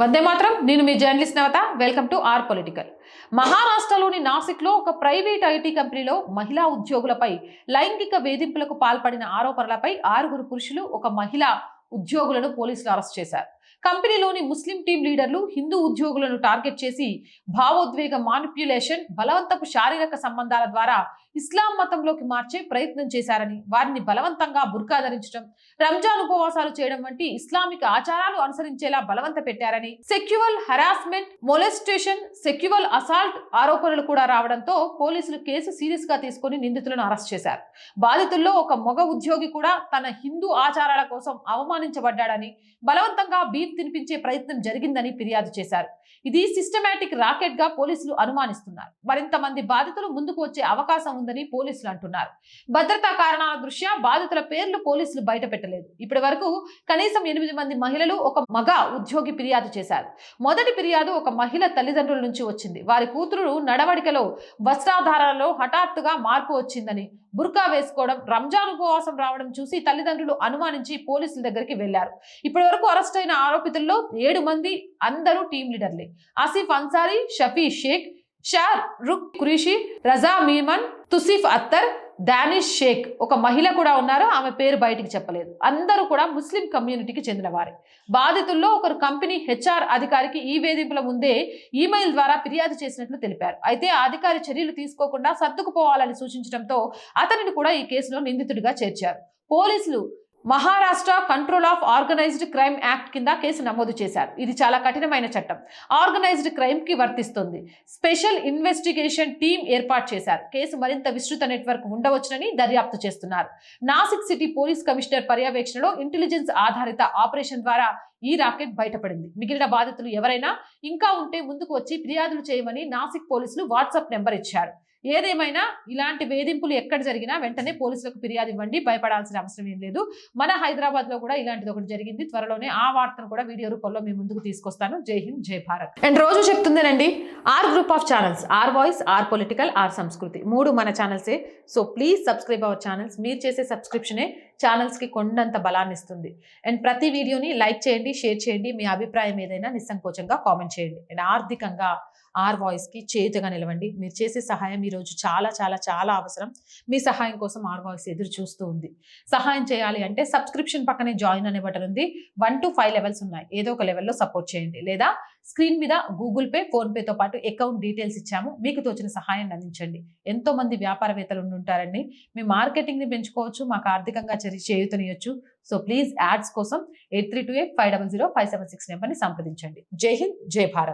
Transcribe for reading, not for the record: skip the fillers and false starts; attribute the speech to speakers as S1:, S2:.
S1: వందే మాత్రం. నేను మీ journalist Navata. Welcome to R political. మహారాష్ట్రలోని నాసిక్లో ఒక ప్రైవేట్ ఐటీ కంపెనీలో మహిళా ఉద్యోగులపై లైంగిక వేధింపులకు పాల్పడిన ఆరోపణలపై 6 పురుషులు, ఒక మహిళా ఉద్యోగులను పోలీసులు అరెస్ట్ చేశారు. కంపెనీలోని ముస్లిం టీం లీడర్లు హిందూ ఉద్యోగులను టార్గెట్ చేసి భావోద్వేగ మానిప్యులేషన్, బలవంతపు శారీరక సంబంధాల ద్వారా ఇస్లాం మతంలోకి మార్చే ప్రయత్నం చేశారని, వారిని బలవంతంగా బుర్కా ధరించడం, రంజాన్ ఉపవాసాలు చేయడం వంటి ఇస్లామిక్ ఆచారాలు అనుసరించేలా బలవంత పెట్టారని, సెక్యువల్ హరాస్మెంట్, మొలెస్టేషన్, సెక్యువల్ అసాల్ట్ ఆరోపణలు కూడా రావడంతో పోలీసులు కేసు సీరియస్ గా తీసుకుని నిందితులను అరెస్ట్ చేశారు. బాధితుల్లో ఒక మగ ఉద్యోగి కూడా తన హిందూ ఆచారాల కోసం అవమానించబడ్డాడని, బలవంతంగా బీఫ్ తినిపించే ప్రయత్నం జరిగిందని ఫిర్యాదు చేశారు. ఇది సిస్టమాటిక్ రాకెట్ గా పోలీసులు అనుమానిస్తున్నారు. మరింత మంది బాధితులు ముందుకు వచ్చే అవకాశం ఉందని పోలీసులు అంటున్నారు. భద్రతా కారణాల దృష్ట్యా బాధితుల పేర్లు పోలీసులు బయట పెట్టలేదు. ఇప్పటి వరకు కనీసం 8 మంది మహిళలు, ఒక మగ ఉద్యోగి ఫిర్యాదు చేశారు. మొదటి ఫిర్యాదు ఒక మహిళ తల్లిదండ్రుల నుంచి వచ్చింది. వారి కూతురు నడవడికలో, వస్త్రాధారణలో హఠాత్తుగా మార్పు వచ్చిందని, బుర్కా వేసుకోవడం, రంజాన్ ఉపవాసం రావడం చూసి తల్లిదండ్రులు అనుమానించి పోలీసుల దగ్గరికి వెళ్లారు. ఇప్పటి వరకు అరెస్ట్ అయిన ఆరోపితుల్లో 7 మంది అందరూ టీం లీడర్లే. ఆసిఫ్ అన్సారీ, షఫీ షేక్, షార్ రుక్ కురేషి, రజా మీమన్, తుసిఫ్ అత్తర్, దానిష్ షేక్, ఒక మహిళ కూడా ఉన్నారు. ఆమె పేరు బయటికి చెప్పలేదు. అందరూ కూడా ముస్లిం కమ్యూనిటీకి చెందిన వారే. బాధితుల్లో ఒకరు కంపెనీ హెచ్ఆర్ అధికారికి ఈ వేధింపుల ముందే ఈమెయిల్ ద్వారా ఫిర్యాదు చేసినట్లు తెలిపారు. అయితే ఆ అధికారి చర్యలు తీసుకోకుండా సర్దుకుపోవాలని సూచించడంతో అతనిని కూడా ఈ కేసులో నిందితుడిగా చేర్చారు. పోలీసులు Maharashtra control of organised crime act కింద కేసు నమోదు చేశారు. ఇది చాలా కఠినమైన చట్టం. ఆర్గనైజ్డ్ క్రైమ్ కి వర్తిస్తుంది. స్పెషల్ ఇన్వెస్టిగేషన్ టీం ఏర్పాటు చేశారు. కేసు మరింత విస్తృత నెట్వర్క్ ఉండవచ్చునని దర్యాప్తు చేస్తున్నారు. నాసిక్ సిటీ పోలీస్ కమిషనర్ పర్యవేక్షణలో ఇంటెలిజెన్స్ ఆధారిత ఆపరేషన్ ద్వారా ఈ రాకెట్ బయటపడింది. మిగిలిన బాధితులు ఎవరైనా ఇంకా ఉంటే ముందుకు వచ్చి ఫిర్యాదులు చేయమని నాసిక్ పోలీసులు వాట్సాప్ నెంబర్ ఇచ్చారు. ఏదేమైనా ఇలాంటి వేధింపులు ఎక్కడ జరిగినా వెంటనే పోలీసులకు ఫిర్యాదు ఇవ్వండి. భయపడాల్సిన అవసరం ఏం లేదు. మన హైదరాబాద్ లో కూడా ఇలాంటిది ఒకటి జరిగింది. త్వరలోనే ఆ వార్తను కూడా వీడియో రూపంలో మీ ముందుకు తీసుకొస్తాను. జై హింద్, జై భారత్. అండ్ రోజు చెప్తుందేనండి, R group of channels, R voice, R political, R Sanskriti, 3 మన ఛానల్సే. So please subscribe our channels. మీరు చేసే సబ్స్క్రిప్షనే ఛానల్స్ కి కొండంత బలాన్ని ఇస్తుంది. అండ్ ప్రతి వీడియోని లైక్ చేయండి, షేర్ చేయండి. మీ అభిప్రాయం ఏదైనా నిస్సంకోచంగా కామెంట్ చేయండి. అండ్ ఆర్థికంగా ఆర్ వాయిస్ కి చేతుగా నిలవండి. మీరు చేసే సహాయం ఈ రోజు చాలా చాలా చాలా అవసరం. మీ సహాయం కోసం ఆర్ వాయిస్ ఎదురు చూస్తూ ఉంది. సహాయం చేయాలి అంటే సబ్స్క్రిప్షన్ పక్కనే జాయిన్ అనే బటన్ ఉంది. 1 to 5 లెవెల్స్ ఉన్నాయి. ఏదో ఒక లెవెల్లో సపోర్ట్ చేయండి. లేదా స్క్రీన్ మీద గూగుల్ పే, ఫోన్ పేతో పాటు అకౌంట్ డీటెయిల్స్ ఇచ్చాము. మీకు తోచిన సహాయాన్ని అందించండి. ఎంతో మంది వ్యాపారవేత్తలు ఉంటారండి. మీ మార్కెటింగ్ ని పెంచుకోవచ్చు, మాకు ఆర్థికంగా చేయూతనియొచ్చు. సో ప్లీజ్ యాడ్స్ కోసం 8328500576 నెంబర్ని సంప్రదించండి. జై హింద్, జై భారత్.